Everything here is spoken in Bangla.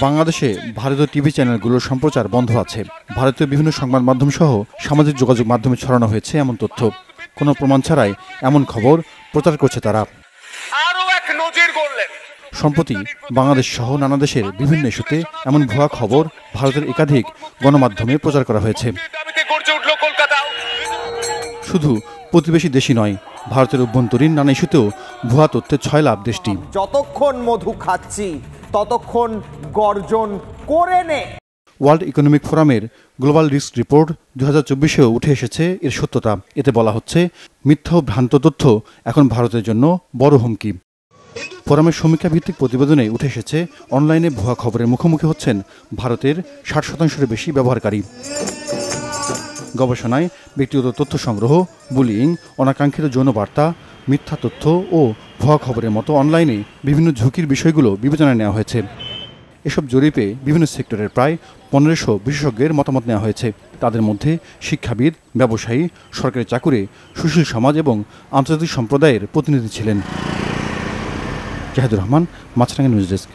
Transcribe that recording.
বাংলাদেশে ভারতীয় টিভি চ্যানেলগুলোর সম্প্রচার বন্ধ আছে। ভারতীয় বিভিন্ন সংবাদ মাধ্যম সহ সামাজিক যোগাযোগ মাধ্যমে ছড়ানো হয়েছে এমন তথ্য। কোনো প্রমাণ ছাড়াই এমন খবর প্রচার করছে তারা। সম্প্রতি বাংলাদেশ সহ নানা দেশের বিভিন্ন ইস্যুতে এমন ভুয়া খবর ভারতের একাধিক গণমাধ্যমে প্রচার করা হয়েছে। শুধু প্রতিবেশী দেশই নয়, ভারতের অভ্যন্তরীণ নানা ইস্যুতেও ভুয়া তথ্যে ছয়লাভ দেশটি। যতক্ষণ মধু খাচ্ছি ততক্ষণ গর্জন করে নে। ওয়ার্ল্ড ইকোনমিক ফোরামের গ্লোবাল রিস্ক রিপোর্ট 2024-এও উঠে এসেছে এর সত্যতা। এতে বলা হচ্ছে, মিথ্যা ও ভ্রান্ত তথ্য এখন ভারতের জন্য বড় হুমকি। ফোরামের সমীক্ষা ভিত্তিক প্রতিবেদনে উঠে এসেছে, অনলাইনে ভুয়া খবরের মুখোমুখি হচ্ছেন ভারতের 60%-এর বেশি ব্যবহারকারী। গবেষণায় ব্যক্তিগত তথ্য সংগ্রহ, বুলিং, অনাকাঙ্ক্ষিত যৌন বার্তা, মিথ্যা তথ্য ও ভুয়া খবরের মতো অনলাইনে বিভিন্ন ঝুঁকির বিষয়গুলো বিবেচনায় নেওয়া হয়েছে। এসব জরিপে বিভিন্ন সেক্টরের প্রায় 1500 বিশেষজ্ঞের মতামত নেওয়া হয়েছে। তাদের মধ্যে শিক্ষাবিদ, ব্যবসায়ী, সরকারি চাকুরে, সুশীল সমাজ এবং আন্তর্জাতিক সম্প্রদায়ের প্রতিনিধি ছিলেন। জাহিদুর রহমান, মাছরাঙা নিউজ ডেস্ক।